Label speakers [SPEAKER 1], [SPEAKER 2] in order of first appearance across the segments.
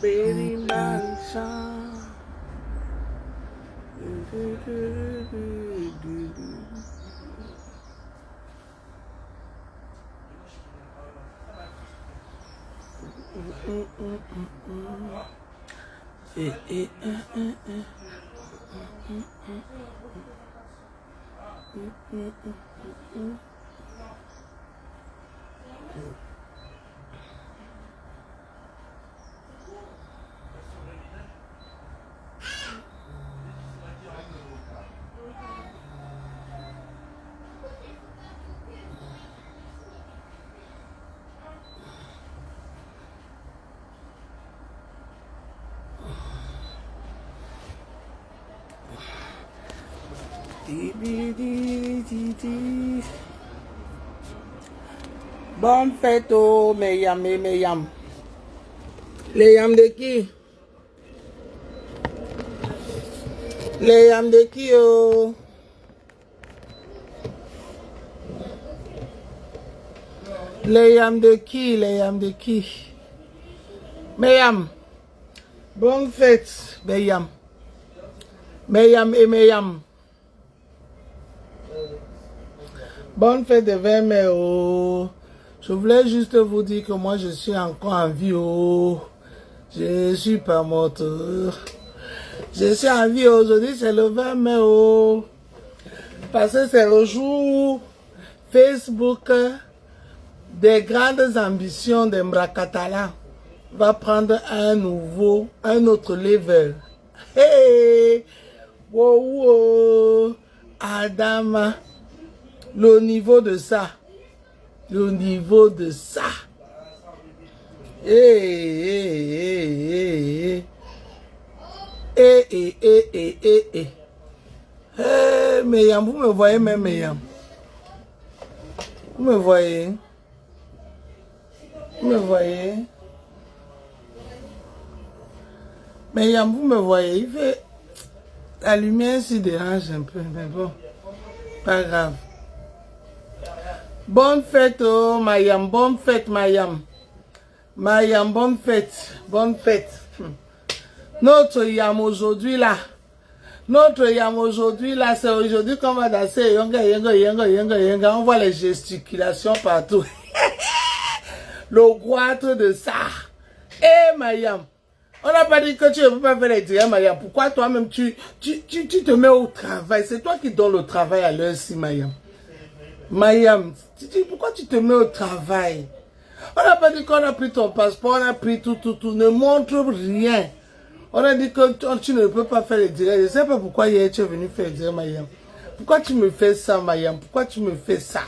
[SPEAKER 1] Very nice. Bonne fête aux Meyam et Meyam. Les yams de qui? Les yams de qui oh? Les yams de qui? Les yams de qui? Meyam. Bonne fête, Meyam. Meyam et Meyam. Bonne fête de 20 mai. Oh. Je voulais juste vous dire que moi je suis encore en vie. Oh. Je suis pas morte. Je suis en vie aujourd'hui, c'est le 20 mai. Oh. Parce que c'est le jour Facebook des grandes ambitions de Mbrakatala va prendre un autre level. Hey! Wow, wow. Adama. Le niveau de ça. Le niveau de ça. Meyam, vous me voyez même, Meyam. Vous me voyez. Vous me voyez. Meyam, vous me voyez. Il fait... La lumière s'y dérange un peu, mais bon. Pas grave. Bonne fête, oh, Mayam. Bonne fête, Mayam. Mayam, bonne fête. Bonne fête. Notre yam aujourd'hui, là. Notre yam aujourd'hui, là, c'est aujourd'hui qu'on va danser. Yonga, yonga, yonga, yonga, yonga. On voit les gesticulations partout. Le goitre de ça. Eh, Mayam. On n'a pas dit que tu ne peux pas faire les dirigeants, Mayam. Pourquoi toi-même, tu te mets au travail? C'est toi qui donnes le travail à l'heure-ci, Mayam. Mayam, pourquoi tu te mets au travail? On n'a pas dit qu'on a pris ton passeport, on a pris tout. Ne montre rien. On a dit que tu ne peux pas faire les directs. Je ne sais pas pourquoi hier tu es venu faire les directs, Mayam. Pourquoi tu me fais ça, Mayam? Pourquoi tu me fais ça?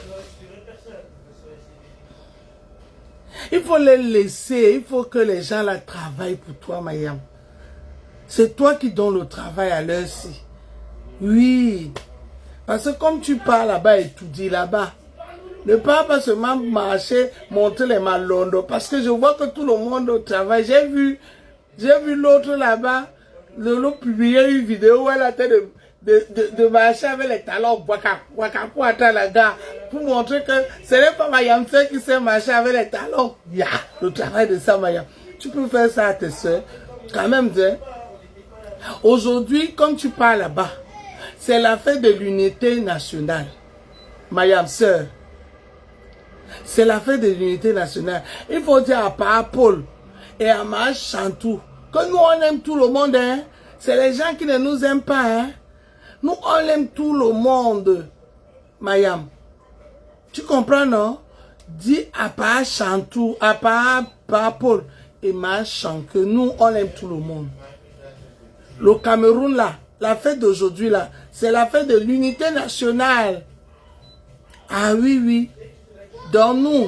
[SPEAKER 1] Il faut les laisser. Il faut que les gens là travaillent pour toi, Mayam. C'est toi qui donnes le travail à l'heure-ci. Oui. Parce que comme tu pars là-bas, étudier là-bas, ne pars pas seulement marcher, montrer les malondos. Parce que je vois que tout le monde travaille. J'ai vu l'autre là-bas, l'autre publier une vidéo où elle a été de marcher avec les talons waka la gare pour montrer que ce n'est pas Mayam qui sait marcher avec les talons. Ya, le travail de ça, Mayam. Tu peux faire ça à tes soeurs. Quand même, aujourd'hui, comme tu pars là-bas, c'est la fête de l'unité nationale. Mayam, sœur. C'est la fête de l'unité nationale. Il faut dire à Papa Paul et à Ma Chantou que nous, on aime tout le monde. Hein? C'est les gens qui ne nous aiment pas. Hein? Nous, on aime tout le monde. Mayam. Tu comprends, non? Dis à Papa Chantou, à Papa Paul et Ma Chantou que nous, on aime tout le monde. Le Cameroun, là, la fête d'aujourd'hui, là, c'est la fête de l'unité nationale. Ah oui, oui. Donc nous,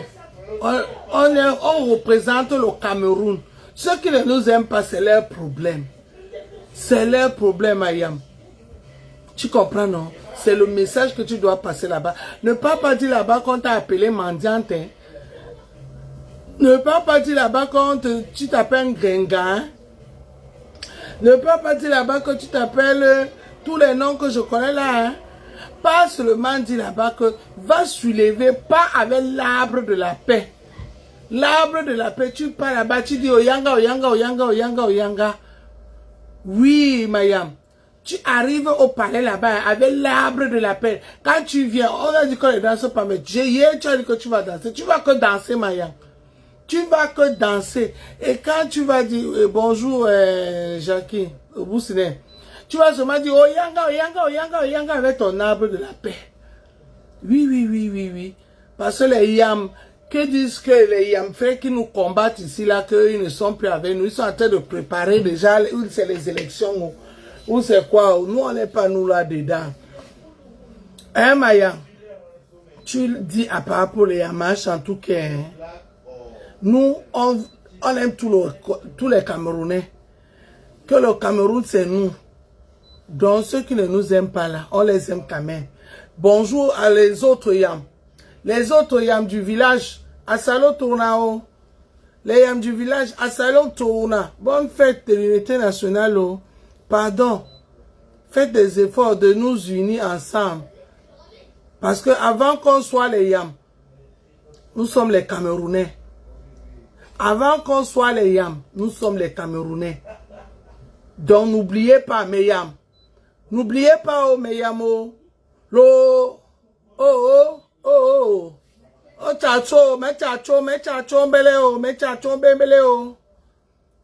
[SPEAKER 1] on représente le Cameroun. Ceux qui ne nous aiment pas, c'est leur problème. C'est leur problème, Mayam. Tu comprends, non? C'est le message que tu dois passer là-bas. Ne pas dire là-bas qu'on t'a appelé mendiante. Hein? Ne pas dire là-bas quand tu t'appelles Gringa. Hein? Ne pas dire là-bas que tu t'appelles tous les noms que je connais là. Hein? Pas seulement dire là-bas que va soulever, pas avec l'arbre de la paix. L'arbre de la paix, tu pars là-bas, tu dis Oyanga, Oyanga, Oyanga, Oyanga, Oyanga. Oui, Mayam. Tu arrives au palais là-bas avec l'arbre de la paix. Quand tu viens, on a dit qu'on ne danse pas, mais hier, tu as dit que tu vas danser. Tu vas que danser, Mayam. Tu vas que danser. Et quand tu vas dire bonjour, Jackie, Boussine, tu vas seulement dire Oyanga, Oyanga, Oyanga, Oyanga avec ton arbre de la paix. Oui, oui, oui, oui, oui. Parce que les Yam, que disent que les Yam frères qui nous combattent ici, là, qu'ils ne sont plus avec nous, ils sont en train de préparer déjà, c'est les élections, ou c'est quoi, nous on n'est pas nous là-dedans. Hein, Maya, tu dis à part pour les Yamash, en tout cas, hein, nous, on aime tous les Camerounais, que le Cameroun c'est nous. Donc ceux qui ne nous aiment pas là, on les aime quand même. Bonjour à les autres Yam. Les autres Yam du village, à Salon Tournao. Les Yam du village, à Salon Tourna. Bonne fête de l'unité nationale. Oh. Pardon. Faites des efforts de nous unir ensemble. Parce que avant qu'on soit les Yam, nous sommes les Camerounais. Avant qu'on soit les Yam, nous sommes les Camerounais. Donc n'oubliez pas mes Yam. N'oubliez pas oh mes Yam. Oh. Lo, oh, oh, oh, oh, oh, tchacho, me tchacho, mbele, oh, me tchacho, mbele, oh.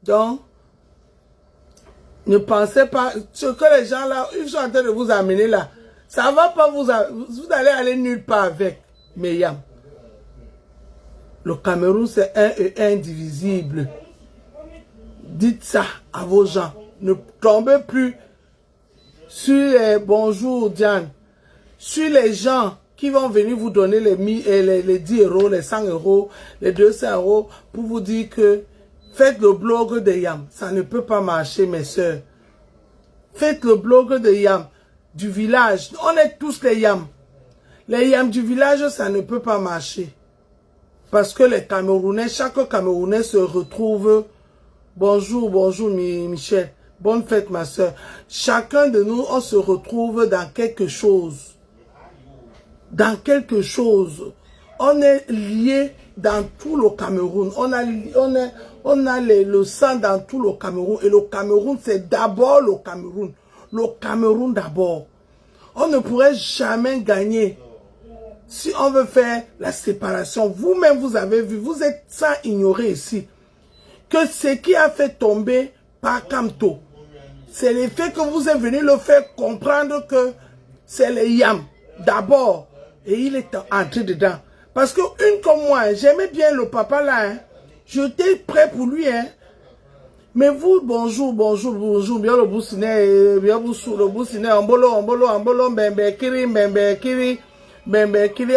[SPEAKER 1] Donc, ne pensez pas, ce que les gens là, ils sont en train de vous amener là, ça va pas vous allez aller nulle part avec, mes Yam. Le Cameroun, c'est un et indivisible. Dites ça à vos gens. Ne tombez plus sur les bonjour, Diane. Sur les gens qui vont venir vous donner les 10 euros, les 100 euros, les 200 euros pour vous dire que faites le blog de Yam. Ça ne peut pas marcher, mes soeurs. Faites le blog de Yam, du village. On est tous les Yam. Les Yam du village, ça ne peut pas marcher. Parce que les Camerounais, chaque Camerounais se retrouve. Bonjour, bonjour Michel. Bonne fête ma soeur. Chacun de nous, on se retrouve dans quelque chose. Dans quelque chose. On est lié dans tout le Cameroun. On a le sang dans tout le Cameroun. Et le Cameroun, c'est d'abord le Cameroun. Le Cameroun d'abord. On ne pourrait jamais gagner si on veut faire la séparation. Vous-même, vous avez vu, vous êtes sans ignorer ici que ce qui a fait tomber par Kamto, c'est le fait que vous êtes venu le faire comprendre que c'est les Yam d'abord. Et il est entré dedans. Parce que une comme moi, j'aimais bien le papa là. Hein. J'étais prêt pour lui. Hein. Mais vous, bonjour, bonjour, bonjour. Bien le boussinet, bien le boussinet. Ambolo, mbembe kiri,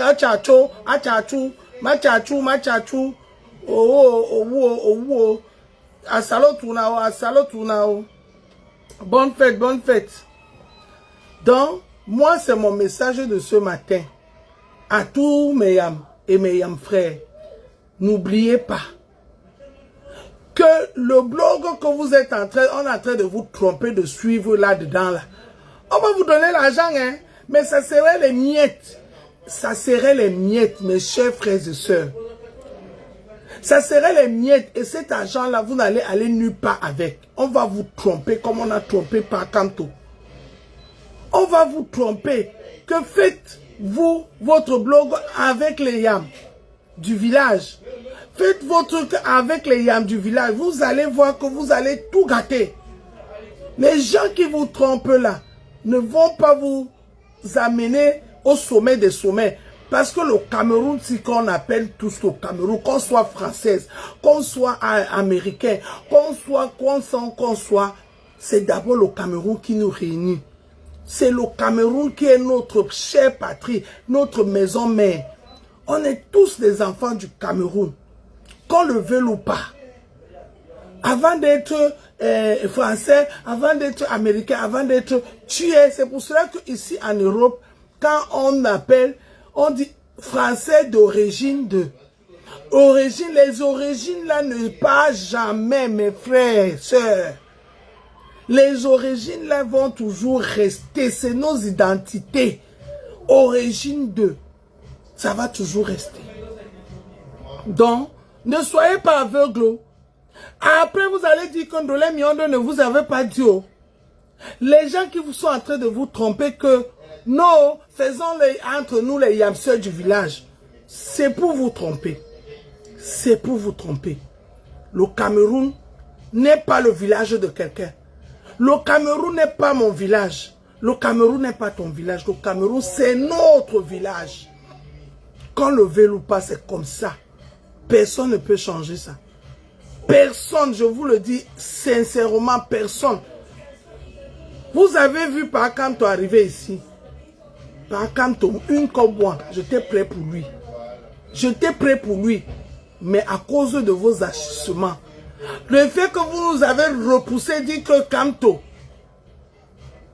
[SPEAKER 1] achacho, machachu. Oh. Asalo tournao. Bonne fête. Donc, moi, c'est mon message de ce matin. À tous mes Yam et mes Yam frères, n'oubliez pas que le blog que vous êtes on est en train de vous tromper de suivre là-dedans. Là. On va vous donner l'argent, hein, mais ça serait les miettes. Ça serait les miettes, mes chers frères et sœurs. Ça serait les miettes et cet argent-là, vous n'allez aller nulle part avec. On va vous tromper comme on a trompé par Kanto. On va vous tromper. Que faites-vous votre blog avec les Yam du village? Faites votre truc avec les Yam du village. Vous allez voir que vous allez tout gâter. Les gens qui vous trompent là ne vont pas vous amener au sommet des sommets. Parce que le Cameroun, si qu'on appelle tous le Cameroun, qu'on soit française, qu'on soit américain, qu'on soit, c'est d'abord le Cameroun qui nous réunit. C'est le Cameroun qui est notre chère patrie, notre maison mère. On est tous des enfants du Cameroun, qu'on le veuille ou pas. Avant d'être français, avant d'être américain, avant d'être tué, c'est pour cela qu'ici en Europe, quand on appelle, on dit français d'origine de. Les origines là ne partent jamais, mes frères et sœurs. Les origines là vont toujours rester. C'est nos identités. Origine de. Ça va toujours rester. Donc, Ne soyez pas aveugles. Après, vous allez dire que Ndolé Miondo ne vous avait pas dit. Les gens qui vous sont en train de vous tromper que non, faisons-les entre nous les yamseurs du village. C'est pour vous tromper. C'est pour vous tromper. Le Cameroun n'est pas le village de quelqu'un. Le Cameroun n'est pas mon village. Le Cameroun n'est pas ton village. Le Cameroun, c'est notre village. Quand le veut ou pas, c'est comme ça. Personne ne peut changer ça. Personne, je vous le dis sincèrement, personne. Vous avez vu Pakamto arriver ici. Pakamto, une comme moi, j'étais prêt pour lui. J'étais prêt pour lui. Mais à cause de vos agissements, le fait que vous nous avez repoussé, dit que Kamto,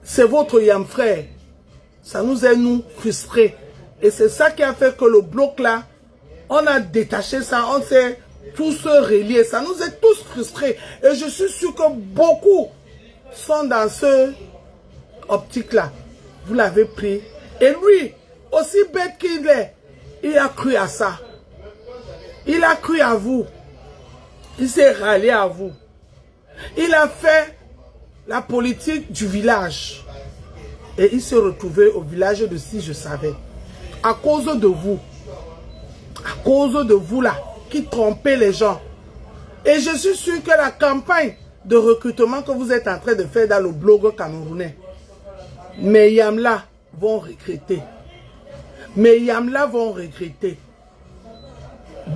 [SPEAKER 1] c'est votre yam frère, ça nous a nous frustrés. Et c'est ça qui a fait que le bloc là, on a détaché ça, on s'est tous reliés. Ça nous a tous frustrés. Et je suis sûr que beaucoup sont dans ce optique là. Vous l'avez pris. Et lui, aussi bête qu'il est, il a cru à ça. Il a cru à vous. Il s'est rallié à vous. Il a fait la politique du village. Et il s'est retrouvé au village de Si Je Savais. À cause de vous. À cause de vous là, qui trompez les gens. Et je suis sûr que la campagne de recrutement que vous êtes en train de faire dans le blog camerounais, mes Yamla vont regretter. Mes Yamla vont regretter.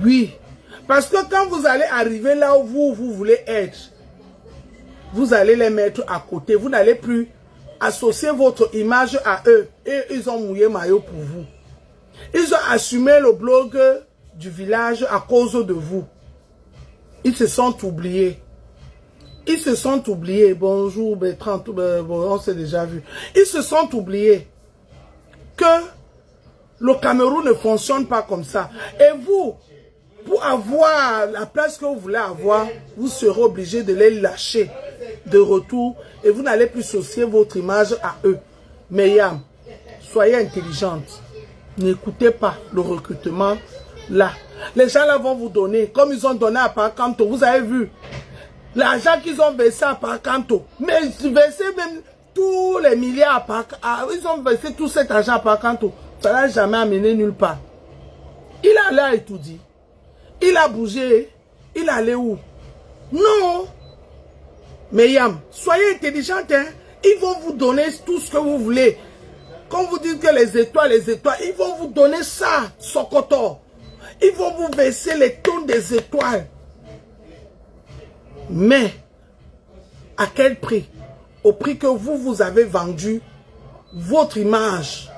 [SPEAKER 1] Oui. Parce que quand vous allez arriver là où vous voulez être, vous allez les mettre à côté. Vous n'allez plus associer votre image à eux. Et ils ont mouillé maillot pour vous. Ils ont assumé le blog du village à cause de vous. Ils se sont oubliés. Ils se sont oubliés. Bonjour Bertrand, on s'est déjà vu. Ils se sont oubliés que le Cameroun ne fonctionne pas comme ça. Et vous, pour avoir la place que vous voulez avoir, vous serez obligé de les lâcher de retour et vous n'allez plus associer votre image à eux. Mais Yam, soyez intelligente. N'écoutez pas le recrutement là. Les gens là vont vous donner, comme ils ont donné à Pakamto. Vous avez vu l'argent qu'ils ont versé à Pakamto. Mais versé même tous les milliards à Pakamto. Ils ont versé tout cet argent à Pakamto. Ça n'a jamais amené nulle part. Il a là et tout dit. Il a bougé. Il allait où? Non. Mais Yam, soyez intelligente. Hein? Ils vont vous donner tout ce que vous voulez. Quand vous dites que les étoiles, ils vont vous donner ça, Sokoto. Ils vont vous verser les tonnes des étoiles. Mais, à quel prix? Au prix que vous avez vendu votre image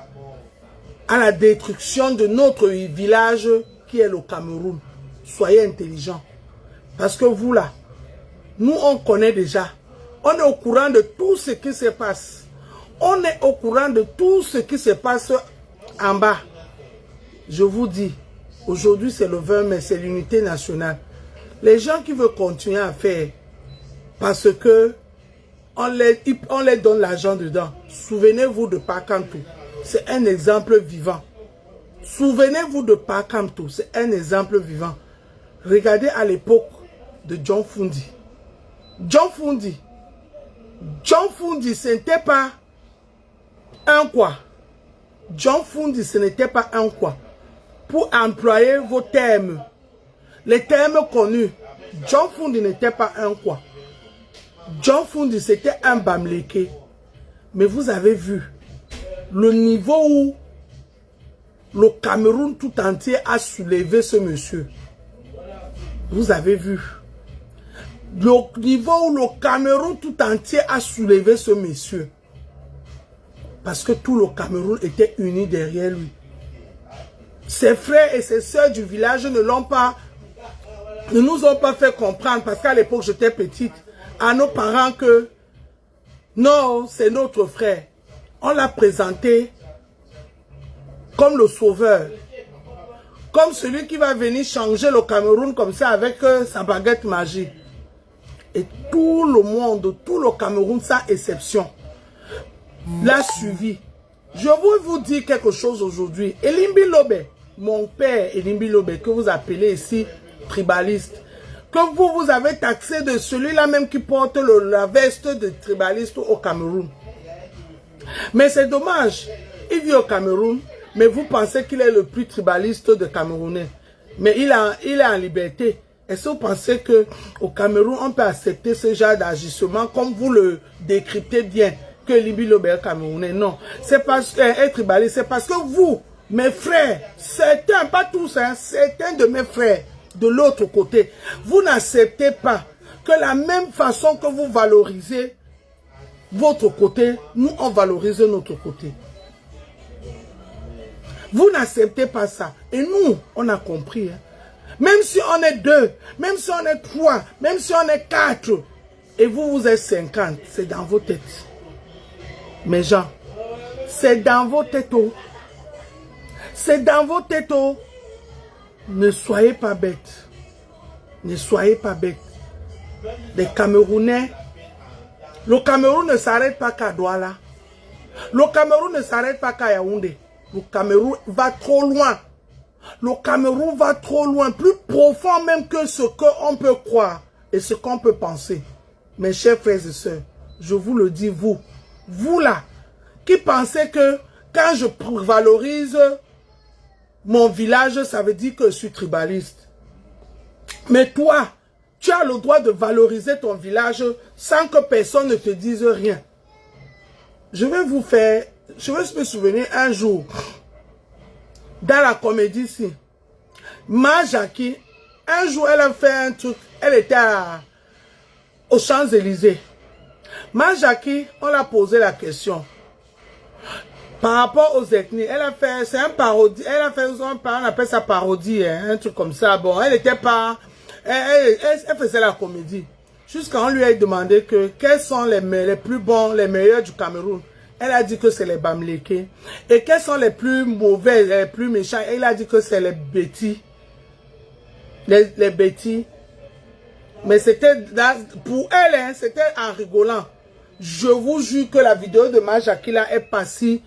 [SPEAKER 1] à la destruction de notre village qui est le Cameroun. Soyez intelligents. Parce que vous là, nous on connaît déjà. On est au courant de tout ce qui se passe. On est au courant de tout ce qui se passe en bas. Je vous dis, aujourd'hui c'est le 20 mai, c'est l'unité nationale. Les gens qui veulent continuer à faire, parce que on les donne l'argent dedans. Souvenez-vous de Pakamto. C'est un exemple vivant. Souvenez-vous de Pakamto. C'est un exemple vivant. Regardez à l'époque de John Fundi. John Fundi, ce n'était pas un quoi. John Fundi, ce n'était pas un quoi. Pour employer vos termes, les termes connus, John Fundi n'était pas un quoi. John Fundi, c'était un Bamleke. Mais vous avez vu le niveau où le Cameroun tout entier a soulevé ce monsieur. Vous avez vu le niveau où le Cameroun tout entier a soulevé ce monsieur. Parce que tout le Cameroun était uni derrière lui. Ses frères et ses sœurs du village ne nous ont pas fait comprendre, parce qu'à l'époque j'étais petite, à nos parents que non, c'est notre frère. On l'a présenté comme le sauveur. Comme celui qui va venir changer le Cameroun comme ça avec sa baguette magique. Et tout le monde, tout le Cameroun, sans exception, l'a suivi. Je veux vous dire quelque chose aujourd'hui. Elimbi Lobe, mon père Elimbi Lobe, que vous appelez ici tribaliste. Que vous avez taxé de celui-là même qui porte la veste de tribaliste au Cameroun. Mais c'est dommage. Il vit au Cameroun, mais vous pensez qu'il est le plus tribaliste de Camerounais. Mais il est en liberté. Est-ce que vous pensez qu'au Cameroun, on peut accepter ce genre d'agissement comme vous le décryptez bien, que Libye Lobé Camerounais? Non. C'est parce qu'être tribaliste, c'est parce que vous, mes frères, certains, pas tous, hein, certains de mes frères, de l'autre côté, vous n'acceptez pas que la même façon que vous valorisez votre côté, nous on valorise notre côté. Vous n'acceptez pas ça. Et nous, on a compris. Hein. Même si on est 2, même si on est 3, même si on est 4, et vous êtes 50, c'est dans vos têtes. Mes gens, c'est dans vos têtes. C'est dans vos têtes. Ne soyez pas bêtes. Ne soyez pas bêtes. Les Camerounais, le Cameroun ne s'arrête pas qu'à Douala. Le Cameroun ne s'arrête pas qu'à Yaoundé. Le Cameroun va trop loin. Le Cameroun va trop loin, plus profond même que ce qu'on peut croire et ce qu'on peut penser. Mes chers frères et sœurs, je vous le dis, vous là, qui pensez que quand je valorise mon village, ça veut dire que je suis tribaliste. Mais toi, tu as le droit de valoriser ton village sans que personne ne te dise rien. Je vais me souvenir un jour, dans la comédie ici, Ma Jackie, un jour elle a fait un truc, elle était aux Champs-Élysées. Ma Jackie, on l'a posé la question. Par rapport aux ethnies, elle a fait, c'est un parodie, elle a fait, on appelle ça parodie, hein, un truc comme ça. Bon, elle n'était pas, elle faisait la comédie. Jusqu'à on lui a demandé que quels sont les plus bons, les meilleurs du Cameroun. Elle a dit que c'est les Bamlékés. Et quels sont les plus mauvais, les plus méchants? Elle a dit que c'est les Bétis. Les Bétis. Mais c'était, pour elle, hein, c'était en rigolant. Je vous jure que la vidéo de Ma Jackie là est passée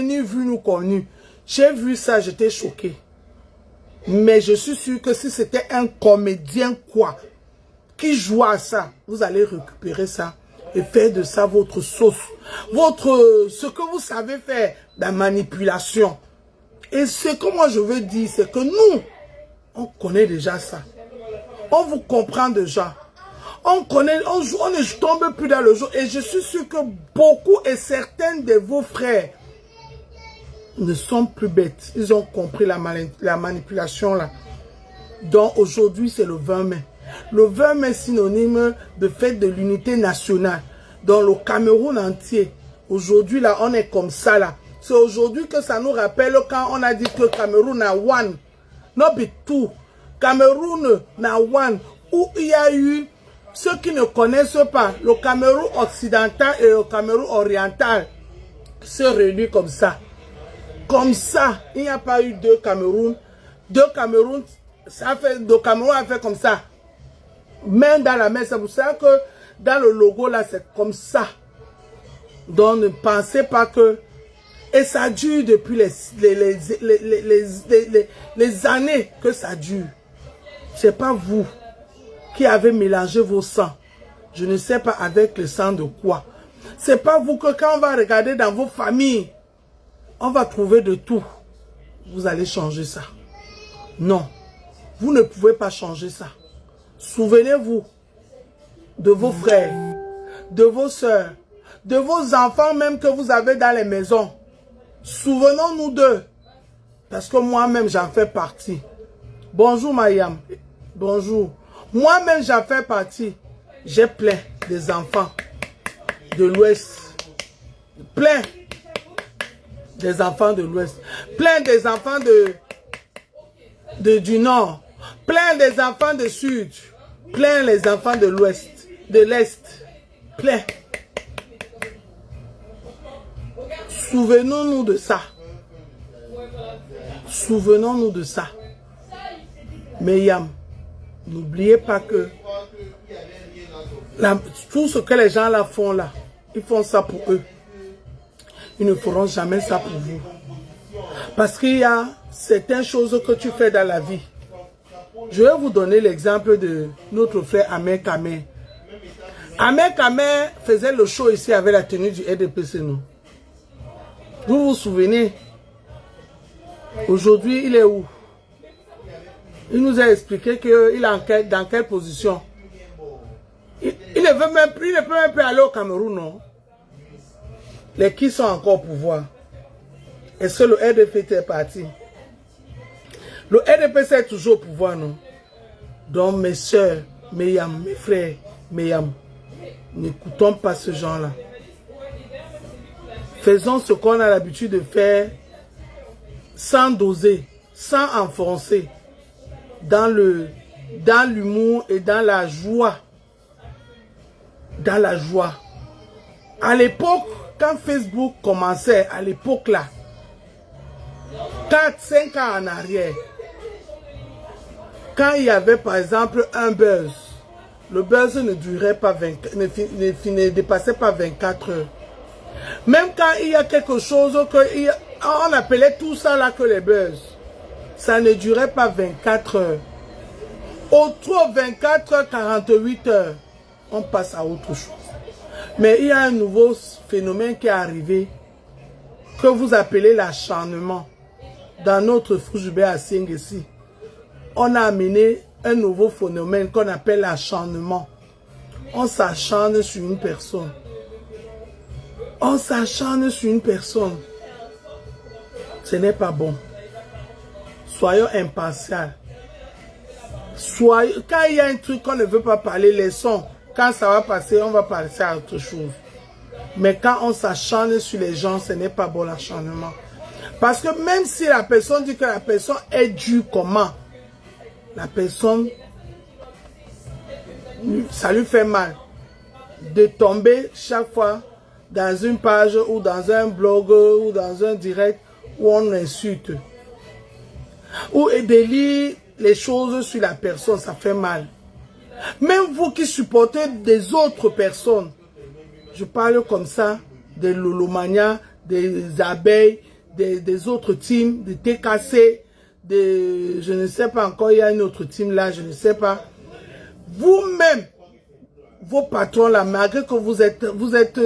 [SPEAKER 1] ni vue ni connue. J'ai vu ça, j'étais choqué. Mais je suis sûr que si c'était un comédien quoi, qui joue à ça, vous allez récupérer ça et faire de ça votre sauce. Ce que vous savez faire, la manipulation. Et ce que moi je veux dire, c'est que nous, on connaît déjà ça. On vous comprend déjà. On connaît, on ne tombe plus dans le jeu. Et je suis sûr que beaucoup et certains de vos frères ne sont plus bêtes. Ils ont compris la manipulation là. Donc aujourd'hui, c'est le 20 mai. Le 20 mai synonyme de fête de l'unité nationale. Dans le Cameroun entier. Aujourd'hui là, on est comme ça là. C'est aujourd'hui que ça nous rappelle quand on a dit que Cameroun a one. Non, but tout. Cameroun a one. Où il y a eu ceux qui ne connaissent pas le Cameroun occidental et le Cameroun oriental se réunissent comme ça. Comme ça, il n'y a pas eu deux Cameroun. Deux Cameroun, le Cameroun a fait comme ça. Main dans la main, c'est pour ça que dans le logo là, c'est comme ça. Donc ne pensez pas que... Et ça dure depuis les années que ça dure. C'est pas vous qui avez mélangé vos sangs. Je ne sais pas avec le sang de quoi. C'est pas vous que quand on va regarder dans vos familles, on va trouver de tout. Vous allez changer ça. Non. Vous ne pouvez pas changer ça. Souvenez-vous de vos frères, de vos soeurs, de vos enfants même que vous avez dans les maisons. Souvenons-nous d'eux. Parce que moi-même, j'en fais partie. Bonjour, Mayam. Bonjour. Moi-même, j'en fais partie. J'ai plein des enfants de l'Ouest. Plein des enfants de l'Ouest. Plein des enfants du Nord. Plein des enfants du Sud. Plein les enfants de l'Ouest. De l'Est. Plein. Souvenons-nous de ça. Souvenons-nous de ça. Mais Yam, n'oubliez pas que tout ce que les gens là font là, ils font ça pour eux. Ils ne feront jamais ça pour vous. Parce qu'il y a certaines choses que tu fais dans la vie. Je vais vous donner l'exemple de notre frère Ahmed Kamé. Ahmed Kamé faisait le show ici avec la tenue du RDPC, non? Vous vous souvenez? Aujourd'hui, il est où? Il nous a expliqué qu'il est dans quelle position. Il ne peut même plus aller au Cameroun, non? Les qui sont encore au pouvoir? Est-ce que le RDPC est parti? Le RDPC est toujours au pouvoir, non? Donc, mes soeurs, mes frères, n'écoutons pas ce genre-là. Faisons ce qu'on a l'habitude de faire sans doser, sans enfoncer, dans l'humour et dans la joie. Dans la joie. À l'époque, quand Facebook commençait, à l'époque là, 4-5 ans en arrière, quand il y avait par exemple un buzz, le buzz ne durait pas ne dépassait pas 24 heures. Même quand il y a quelque chose on appelait tout ça là que les buzz, ça ne durait pas 24 heures. Autour 24 heures, 48 heures, on passe à autre chose. Mais il y a un nouveau phénomène qui est arrivé, que vous appelez l'acharnement. Dans notre Foujoubé à Singesi, on a amené un nouveau phénomène qu'on appelle l'acharnement. On s'acharne sur une personne. On s'acharne sur une personne. Ce n'est pas bon. Soyons impartiaux. Quand il y a un truc qu'on ne veut pas parler, laissons. Quand ça va passer, on va passer à autre chose. Mais quand on s'acharne sur les gens, ce n'est pas bon l'acharnement. Parce que même si la personne dit que la personne est due comment, la personne, ça lui fait mal de tomber chaque fois dans une page ou dans un blog ou dans un direct où on insulte. Ou de lire les choses sur la personne, ça fait mal. Même vous qui supportez des autres personnes, je parle comme ça, des Lolomania, des abeilles, des autres teams, des TKC, je ne sais pas encore, il y a une autre team là, je ne sais pas. Vous-même, vos patrons là, malgré que vous êtes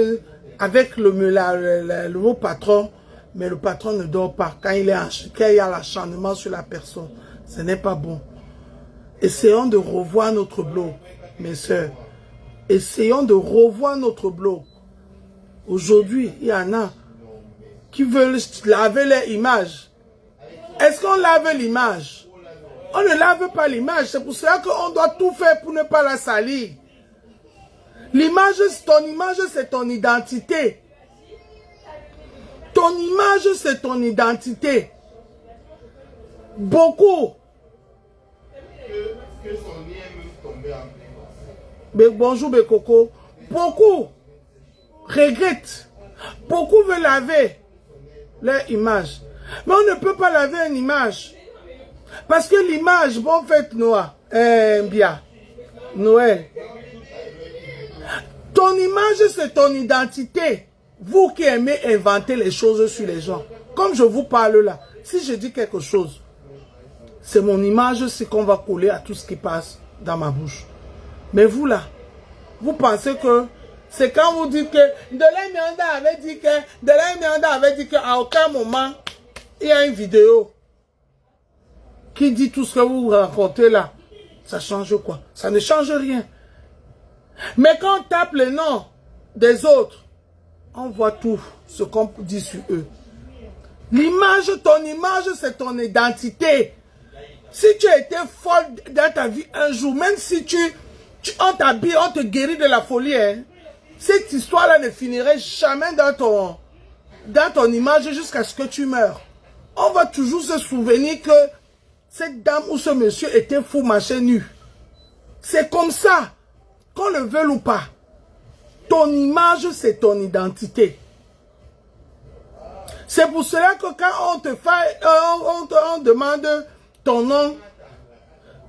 [SPEAKER 1] avec le nouveau patron, mais le patron ne dort pas quand il y a l'acharnement sur la personne. Ce n'est pas bon. Essayons de revoir notre blog, mes soeurs. Essayons de revoir notre blog. Aujourd'hui, il y en a qui veulent laver leur image. Est-ce qu'on lave l'image? On ne lave pas l'image. C'est pour cela qu'on doit tout faire pour ne pas la salir. L'image, ton image, c'est ton identité. Ton image, c'est ton identité. Beaucoup. Bonjour Bekoko. Beaucoup regrettent. Beaucoup veulent laver leur image. Mais on ne peut pas laver une image. Parce que l'image, bon fête Noah, bien, Noël. Ton image, c'est ton identité. Vous qui aimez inventer les choses sur les gens. Comme je vous parle là, si je dis quelque chose, c'est mon image, c'est qu'on va coller à tout ce qui passe dans ma bouche. Mais vous là, vous pensez que c'est quand vous dites que Delay Mianda avait dit qu'à aucun moment, il y a une vidéo qui dit tout ce que vous racontez là. Ça change quoi? Ça ne change rien. Mais quand on tape les noms des autres, on voit tout ce qu'on dit sur eux. L'image, ton image, c'est ton identité. Si tu as été folle dans ta vie un jour, même si on t'habille, on te guérit de la folie, hein, cette histoire-là ne finirait jamais dans ton image jusqu'à ce que tu meurs. On va toujours se souvenir que cette dame ou ce monsieur était fou, machin nu. C'est comme ça, qu'on le veuille ou pas. Ton image, c'est ton identité. C'est pour cela que quand on te fait, on demande ton nom,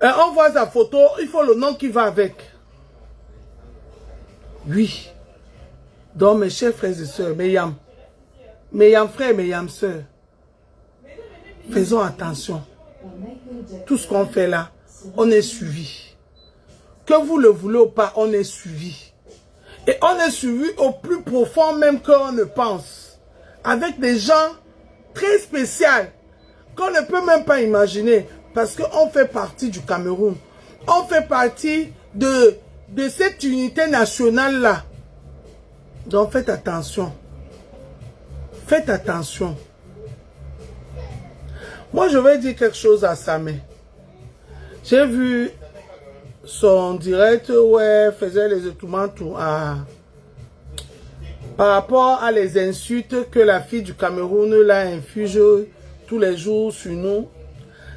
[SPEAKER 1] on voit sa photo, il faut le nom qui va avec. Oui. Donc mes chers frères et sœurs, mes frères, mes sœurs, faisons attention. Tout ce qu'on fait là, on est suivi. Que vous le voulez ou pas, on est suivi. Et on est suivi au plus profond même qu'on ne pense. Avec des gens très spéciaux qu'on ne peut même pas imaginer. Parce qu'on fait partie du Cameroun. On fait partie de cette unité nationale-là. Donc faites attention. Faites attention. Moi, je vais dire quelque chose à Samé. J'ai vu son direct où elle faisait les étouments par rapport à les insultes que la fille du Cameroun l'a inflige tous les jours sur nous.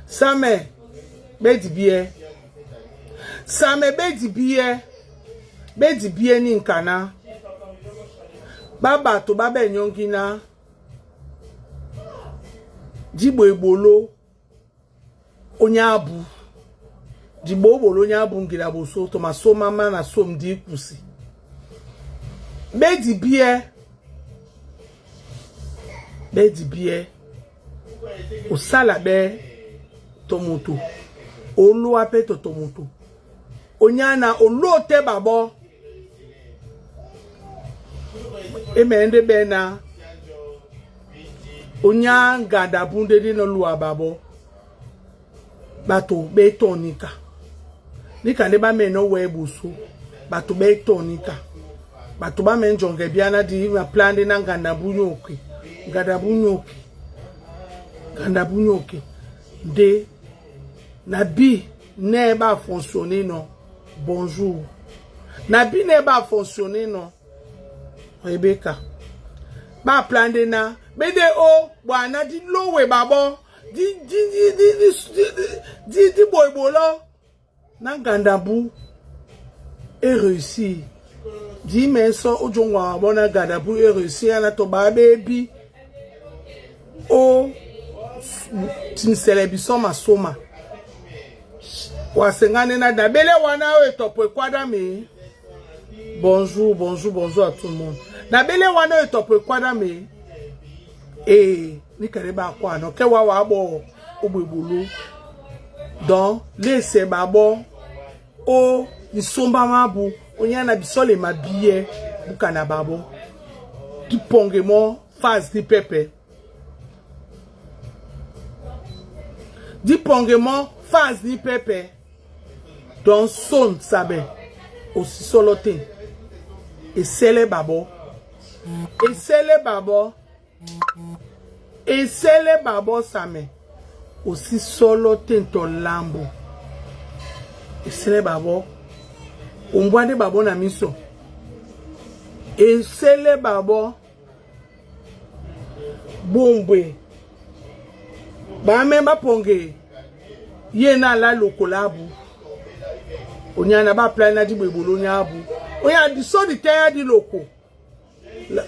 [SPEAKER 1] Samé, bedi bien. Samé, bedi bien. Bedi bien ni nkana. Baba to baba nyongina. Dibo ebolo. Onyabu. Dibo ebolo onyabu ngira boso. Toma so mama na so mdi kusi. Bedi bien. Bedi bien. Osala be tomoto. Olo ape to tomoto. Onyana olote babo. Emende bena. Onya gada bunde di no lua babo. Bato be tonika. Nika neba me no webusu. Bato be tonika. Bato ba men jonge biana di ma plan de na ganda bunyoki. Gada bunyoki. Ganda bunyoki. De Nabi ne ba fonctionner non. Bonjour. Nabi ne ba fonctionner non. Rebecca. Ba plan de na. Bede o. Bwana di lowe babo. Di boybolo. Na gandabu. Et réussi. Di menso ojongwa bona gandabu et réussi. Ana to ba baby. O. Tinselebiso masoma. Wasengane na dabele wana we topo kwada me. Bonjour, bonjour, bonjour à tout le monde. Dabele wana we topo kwada me. Ni kareba kwa no ke wa abo ogbebulu. Donc laissez babo o ni somba mabu onya na bisole mabiye bukana babo. Di pongemo phase di pepe. Di pongemo phase di pepe. Donc son sabe aussi solote. Et sele babo. Et sele babo. Et sele babo same. Aussi solote to lambo. Et sele babo. Ombwande babo na miso. Et sele babo. Bombe. Ba memba ponge. Yena la lokolabu. Onyana ba plana di bebolo nyabu. Oya di so di teya di loko.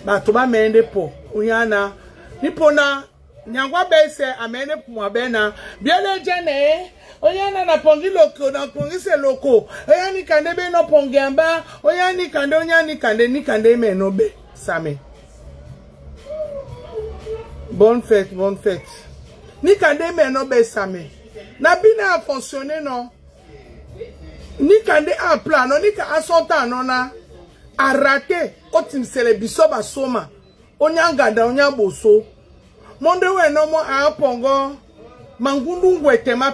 [SPEAKER 1] Ba to ba mende po. Onyana nipona nyangwa bese amene pumwa bena. Biele jene. Oyana na pongi loko na pongi se loko. Oyani kande be no pongi amba. Oyani kande onyani kande ni kande me no be. Same. Bonne fête, bonne fête. Ni kande me no be same. Na bina a fonctionné non. Ni kande a plan non ni ka asonta non na a raté otim selebiso ba soma onyangada onyaboso monde we no mo a pongo mangundu ngwete ma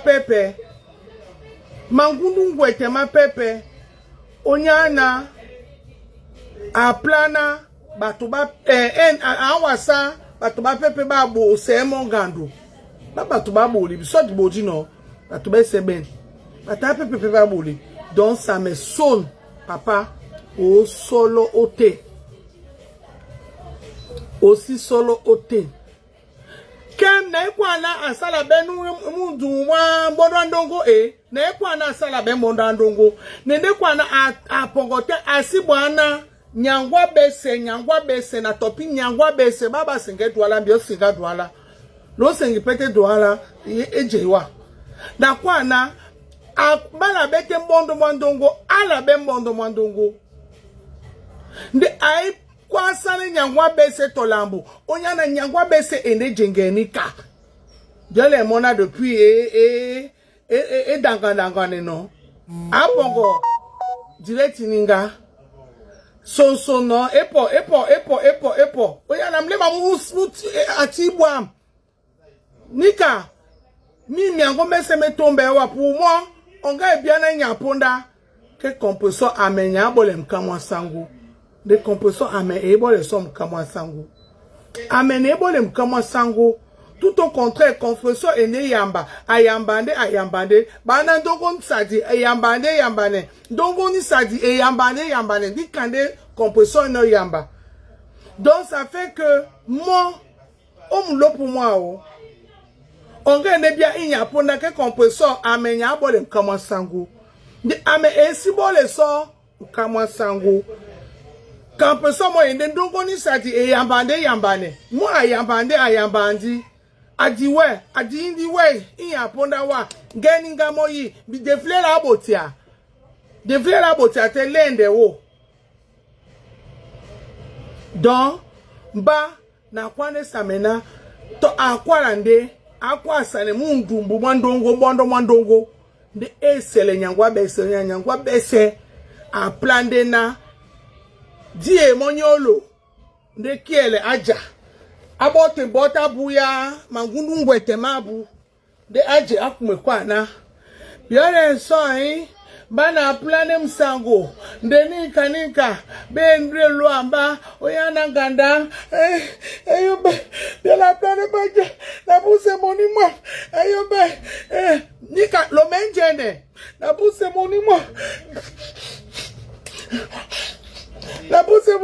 [SPEAKER 1] pepe onyana a plana batuba a wasa batuba pepe ba bo se mo gando ba batuba bo li so di boji no batuba se ben bata pepe ba bo li. Donc ça me sonne, papa, au solo ote. Aussi solo ote. Kem na ekwana asala benu mundu wa mbodandongo na ekwana asala ben mbodandongo. Nende kwana apongote asibwana nyangwa bese na topi nyangwa bese baba singe douala mbio singa douala. Lo singi pete douala ejewa. Na kwana bala bete mbondo mwandongo ala be mbondo mwandongo nde ai kwa sana nyangwa bese tolambo onyana nyangwa bese ende jengenika diale mona depuis e dangane no abongo direct ninga so no epo oya na mlema mu atibwam nika mi ango mese metombe wa pour moi onga ebia na nyaponda ke compresso amenya bole mkamwa sangu de compresso ame ebole so mkamwa sangu amene ebole mkamwa sangu tout au contraire compresso ene yamba ayambande bana ndongo nsadi yambane ndongo ni sadi yambane dikande compresso no yamba. Donc ça fait que moi omlo pour moi on gagne bien inyaponda ke compresso amenya bole mkamwa sangu de ame esi bole so mkamwa sangu compresso mo ende ndongo ni sadi yambane mo ayambandi adiwe indi we inyaponda wa geni ngamo yi bi deflera abotia te lende wo donc ba na kwane samena to akwarande akwasane mundumbu mwandongo de esele nyangwa bese a plande na die monyolo de kiele aja abote bota buya mangundu ngwete mabu de aje akumekwa na yore soi bana plane msango ndeni kanika bendre loamba oyana nganda ayobe de la plane baje na buse monimo ayobe nika lo menjene na buse monimo na buse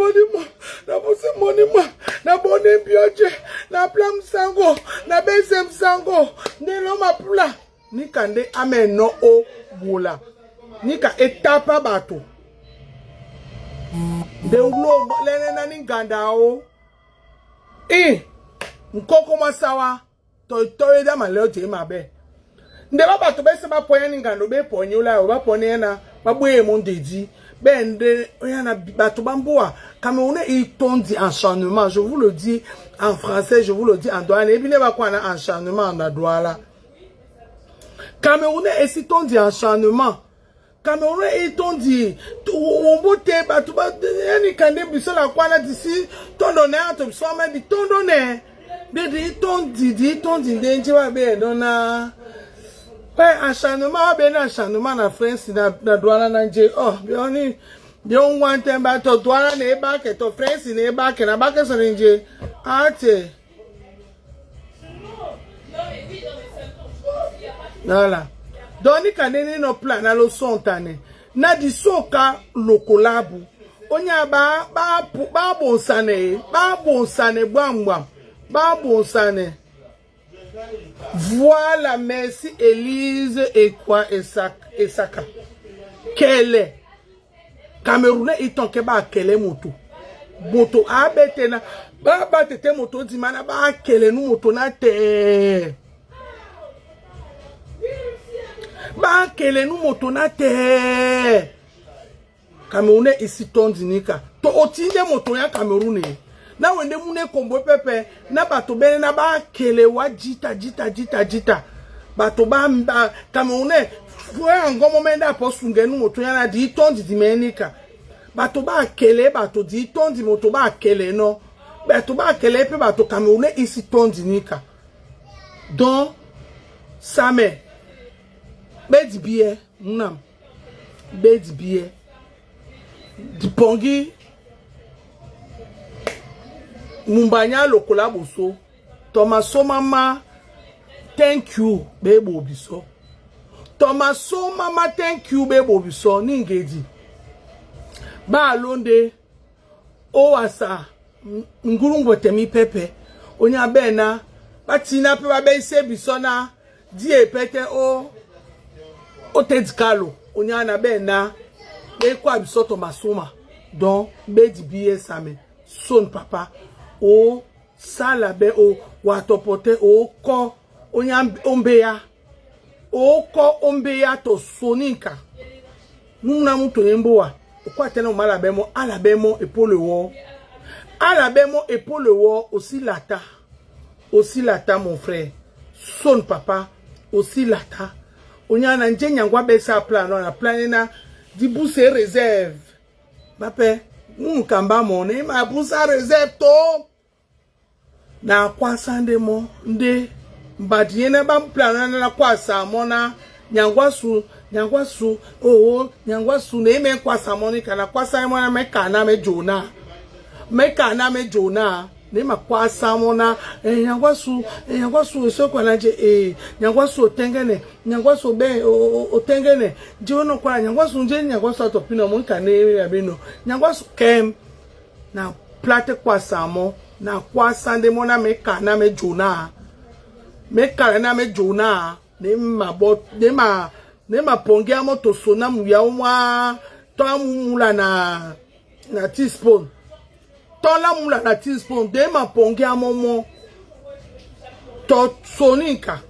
[SPEAKER 1] monimo na bone bioje na plam sango na besem sango ne lo mapula nika nde ameno o bula nika etapa bato de ulo lene na nganda o nkoko masawa to da maleo je mabe nde ba bato bese ba ponya ngando be ponyola o ba ponye na baboye mondeji bende oyana bato bamboa Camerounais ils dit enchantement, je vous le dis en français, je vous le dis en douane et puis ne va quoi en enchantement en douala. Camerounais ici ton dit enchantement. Camerounais ils t'ont dit on botte bato ba yani kande biso la kwa na d'ici ton donné to so ma dit ton donné de ton dit ndenje wa be dona pa enchantement be na enchantement na France na douala na nje oh bioni they don't want them back to douala na back to France na back na back so nje ate voilà. Doni kanene no plan na lo sontane na di soka lokolabu onya ba bonsane bwambwam voilà. Merci Elise et quoi Esaka kele Camerounais itonke ba kele moto abetena ba batete moto di mana ba kele nu moto na te ba kele nu moto na te Camerounais ici tondinika to otinde moto ya Camerounais na wende mune kombo pepe na bato bene na ba kele wa jita bato ba Camerounais foi ngomo menda posunge nu moto ya na di tondi di menika bato ba kele bato di tondi moto ba kele no bato ba kele pe bato Camerounais ici tondinika donc ça me bedi biye munam bedi biye dipongi mumbanya lokola boso Thomaso mama thank you bebo biso Thomaso mama thank you bebo biso ningeji ba londe o asa ngurungwe temi pepe onya bena batina pe ba be se biso na die pete o tedikalo onya bena be kwa biso Thomasoma donc bedi biye same son papa o salabe o watopote o ko onya ombeya to soninka nuna muto yemboa kwa tena malabemo alabemo epole wo aussi lata mon frère son papa aussi lata Onyana nje nyangwa besa plan on a plan na di bourse réserve. Bape, mon kamba mone ma bourse réserve to. Na kwasande mo nde mbadiene ba plan na kwasa mo na nyangwa su oh nyangwa su na eme kwasa mo ni kana kwasa mo na meka na me jona ne ma kwasa mo na nyangwa su so kwa na je nyangwa su otengene nyangwa su be otengene je ono kwa nyangwa su nje nyangwa su atopino mo kana ya bino nyangwa su kem na plate kwasa mo na kwasa nde mo na meka na me jona ne ma pongia moto sona muya umwa to amula na teaspoon to la mula na teaspoon de ma pongia momo to soninka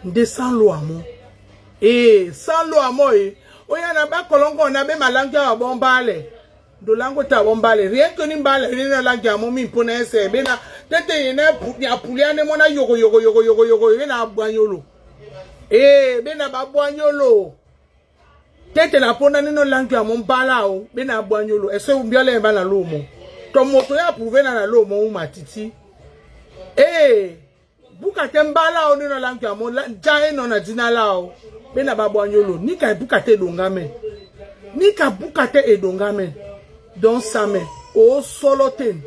[SPEAKER 1] nde sans lo amo sans lo amo oya na ba kolongo na be malangi wa bombale do lango ta bombale rien que ni mbale ni na langi amo mi pona ese be na tete ina pulia ne mona yogo be na abwanyolo be na babwanyolo tete na pona ni no langi amo mbala o be na abwanyolo ese umbiale ba na lomo to moto ya prouver na lomo u matiti buka tembala o ni no langi amo jae no na dinala o be na babwanyolo nika buka te dongame nika buka te edongame don same o soloten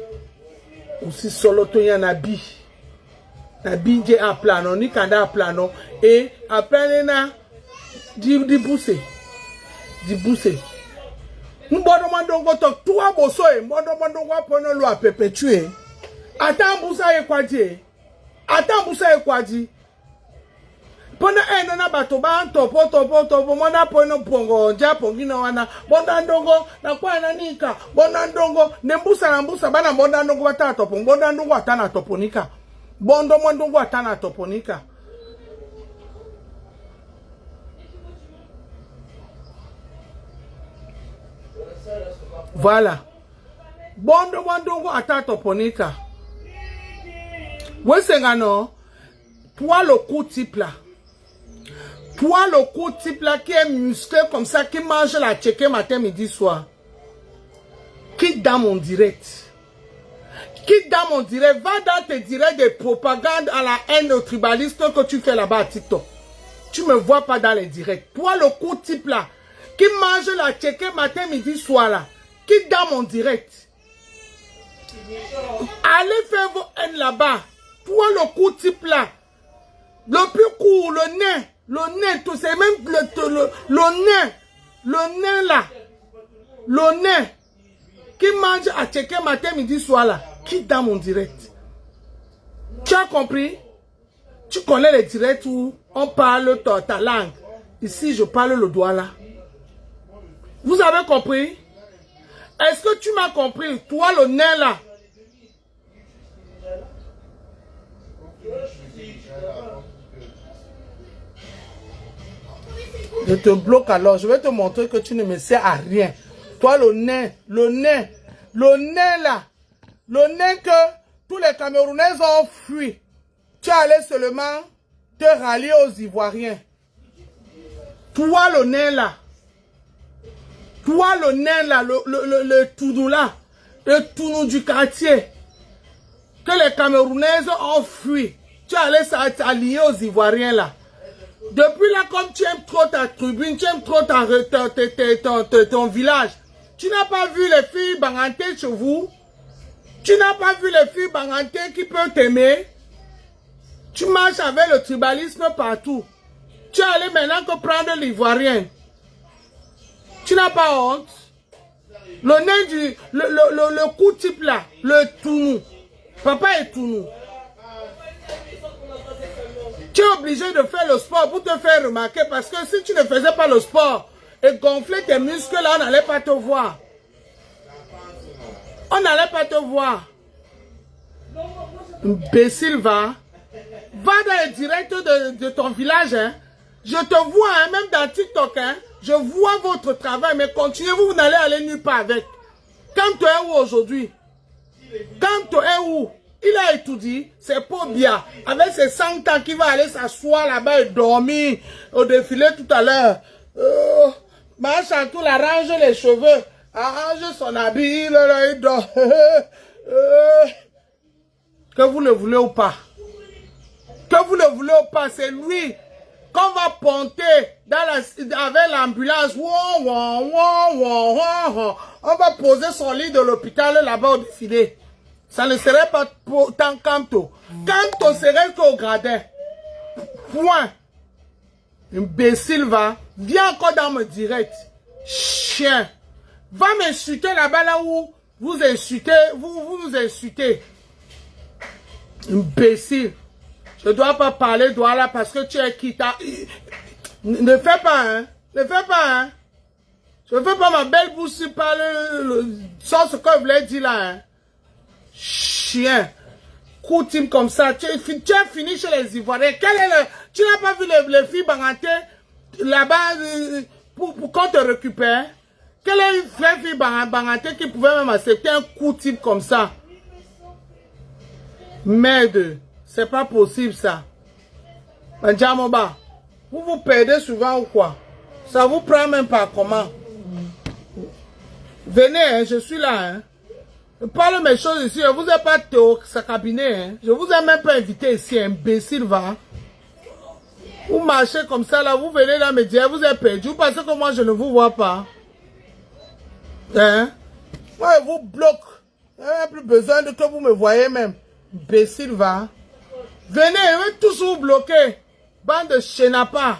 [SPEAKER 1] aussi soloten ya na bi nje a plano ni kanda a plano et a plane na di bouse mbodo mandongo to tuwa boso mbodo mandongo apono lo a perpetuer atambusa e kwaji pona eno na bato ba topo mona pono pongo japo ngino wana bonda ndongo na kwa na nika bonda ndongo nembusa na mbusa bana bonda ndongo bata topo bonda ndongo atana toponika bondo mondongo atana toponika voilà bondo mondongo atana toponika wesengano toi le coup type là. Toi, le coup type là qui est musclé comme ça, qui mange la tchéké matin, midi, soir. Quitte dans mon direct. Va dans tes directs de propagande à la haine au tribaliste que tu fais là-bas à TikTok. Tu me vois pas dans les directs. Toi, le coup type là, qui mange la tchéké matin, midi, soir là. Quitte dans mon direct. Allez faire vos haines là-bas. Toi, le coup type là. Le plus court, le nez, tout c'est même le nez là, le nez qui mange à checker matin, midi, soir là, qui dans mon direct. Tu as compris? Tu connais les directs où on parle ta langue. Ici, je parle le doigt là. Vous avez compris? Est-ce que tu m'as compris? Toi, le nez là. Je te bloque alors, je vais te montrer que tu ne me sers à rien. Toi, le nez là, le nez que tous les Camerounais ont fui. Tu allais seulement te rallier aux Ivoiriens. Toi, le nez là, le tounou là, le tounou du quartier, que les Camerounais ont fui. Tu allais s'allier aux Ivoiriens là. Depuis là, comme tu aimes trop ta tribune, tu aimes trop ton village, tu n'as pas vu les filles bangantes chez vous? Tu n'as pas vu les filles bangantes qui peuvent t'aimer? Tu marches avec le tribalisme partout. Tu es allé maintenant que prendre l'Ivoirien. Tu n'as pas honte? Le nez le coup type là, le tounou. Papa est tounou. Tu es obligé de faire le sport pour te faire remarquer parce que si tu ne faisais pas le sport et gonfler tes muscles là, on n'allait pas te voir. On n'allait pas te voir. Imbécile, va dans les directs de ton village. Hein. Je te vois, hein, même dans TikTok. Hein, je vois votre travail, mais continuez, vous n'allez aller nulle part avec. Quand tu es où aujourd'hui? Quand tu es où? Il a étudié, c'est pas bien. Avec ses 100 ans, qui va aller s'asseoir là-bas et dormir au défilé tout à l'heure. Machantou, il arrange les cheveux, arrange son habit, il dort. Que vous le voulez ou pas. Que vous le voulez ou pas, c'est lui qu'on va ponter avec l'ambulance. On va poser son lit de l'hôpital là-bas au défilé. Ça ne serait pas tant Kanto. Kanto serait qu'au gradin. Point. Imbécile va. Viens encore dans mon direct. Chien. Va m'insulter là-bas là où vous insultez. Vous nous insultez. Imbécile. Je ne dois pas parler de là parce que tu es qui. Ne fais pas, hein. Ne fais pas, hein. Je ne fais pas ma belle bouche parler sans ce que je voulais dire là, hein. Chien. Coutume comme ça. Tu as fini chez les Ivoiriens. Tu n'as pas vu les filles bangatées là-bas pour qu'on te récupère? Quelle est une vraie fille bangatée qui pouvait même accepter un coup type comme ça? Merde. C'est pas possible ça. Ndjamoba, vous vous perdez souvent ou quoi? Ça vous prend même pas comment? Venez, hein, je suis là. Hein. Je parle mes choses ici. Je vous ai pas au sa cabinet. Hein. Je vous ai même pas invité ici, imbécile va. Vous marchez comme ça là, vous venez là me dire, vous êtes perdu. Vous pensez que moi je ne vous vois pas? Hein? Moi je vous bloque. Il n'y a plus besoin de que vous me voyez même. Imbécile va. Venez, je vais tous vous bloquer. Bande de chenapa.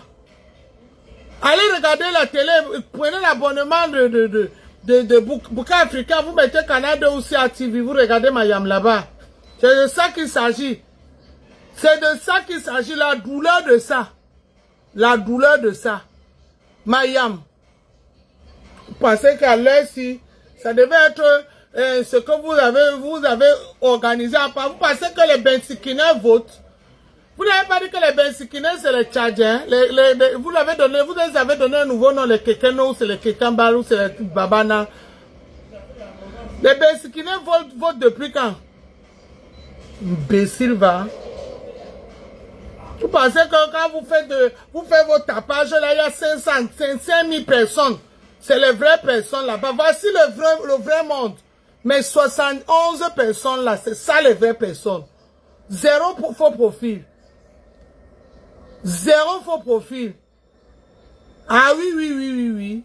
[SPEAKER 1] Allez regarder la télé. Prenez l'abonnement de Bouquet Africain. Vous mettez Canal 2 aussi à TV. Vous regardez Mayam là-bas. C'est de ça qu'il s'agit. C'est de ça qu'il s'agit. La douleur de ça. La douleur de ça. Mayam. Vous pensez qu'à l'heure-ci, ça devait être ce que vous avez organisé à part. Vous pensez que les Bensikinais votent? Vous n'avez pas dit que les Bensikinais c'est les Tchadiens. Vous les avez donné un nouveau nom, les Kekeno, c'est les Kekambaru, c'est les Babana. Les Bensikinais votent depuis quand? Imbécile va. Vous pensez que quand vous faites vos tapages là, il y a 500 000 personnes. C'est les vraies personnes là-bas. Voici le vrai monde. Mais 71 personnes là, c'est ça les vraies personnes. Zéro faux profil. Zéro faux profil. Ah oui.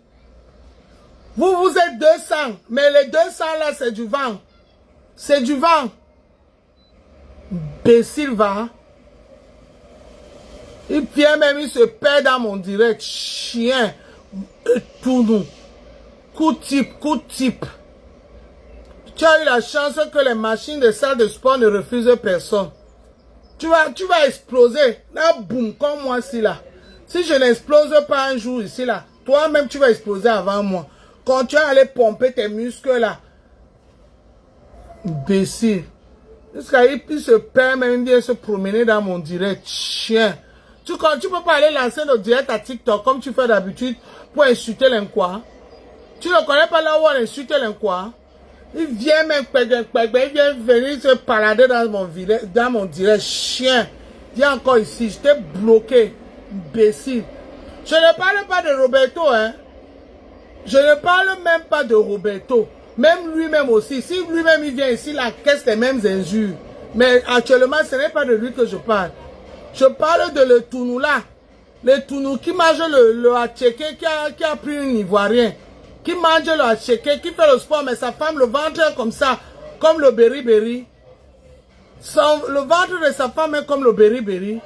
[SPEAKER 1] Vous êtes 200. Mais les 200 là, c'est du vent. C'est du vent. Imbécile va. Et puis même, il se perd dans mon direct. Chien. Tout nous. Coup de type. Tu as eu la chance que les machines de salle de sport ne refusent personne. Tu vas exploser. Là, boum, comme moi ici là. Si je n'explose pas un jour ici là, toi-même tu vas exploser avant moi. Quand tu vas aller pomper tes muscles là. Imbécile. Jusqu'à il se perd même bien se promener dans mon direct. Chien. Tu peux pas aller lancer le direct à TikTok comme tu fais d'habitude pour insulter l'inquois. Tu ne connais pas là où on insulte l'inquois. Il vient même, il vient venir se balader dans mon direct. Chien. Viens encore ici, je t'ai bloqué. Imbécile. Je ne parle pas de Roberto, hein. Je ne parle même pas de Roberto. Même lui-même aussi. Si lui-même il vient ici, la caisse les mêmes injures. Mais actuellement, ce n'est pas de lui que je parle. Je parle de le Tounou là. Le Tounou qui mange le Hacheke qui a pris un Ivoirien. Qui mange le Hacheke, qui fait le sport, mais sa femme le ventre comme ça, comme le berry. Le ventre de sa femme est comme le berry.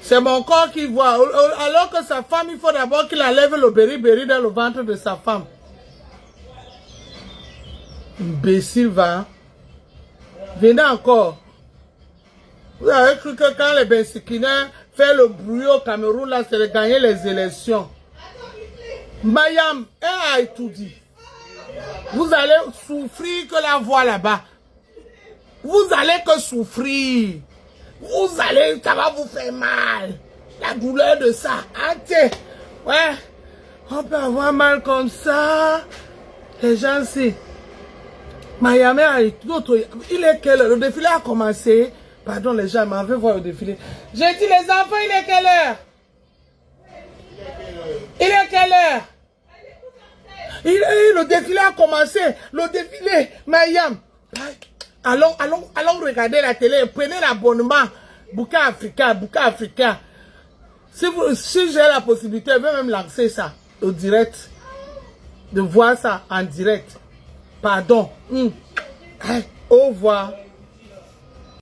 [SPEAKER 1] C'est mon corps qui voit. Alors que sa femme, il faut d'abord qu'il enlève le berry dans le ventre de sa femme. Imbécile va. Venez encore. Vous avez cru que quand les Bensikinais font le bruit au Cameroun, là, c'est de gagner les élections. Mayam, elle a tout dit. Vous allez souffrir que la voix là-bas. Vous allez que souffrir. Ça va vous faire mal. La douleur de ça. Ah, tiens. Ouais. On peut avoir mal comme ça. Les gens, si. Miami, il est quelle heure? Le défilé a commencé. Pardon, les gens m'avaient voir le défilé. J'ai dit, les enfants, il est quelle heure? Il est quelle heure? Le défilé a commencé. Le défilé, Miami. Allons regarder la télé. Prenez l'abonnement. Bouquin Africa. Si j'ai la possibilité, je vais même lancer ça au direct. De voir ça en direct. Pardon. Au revoir.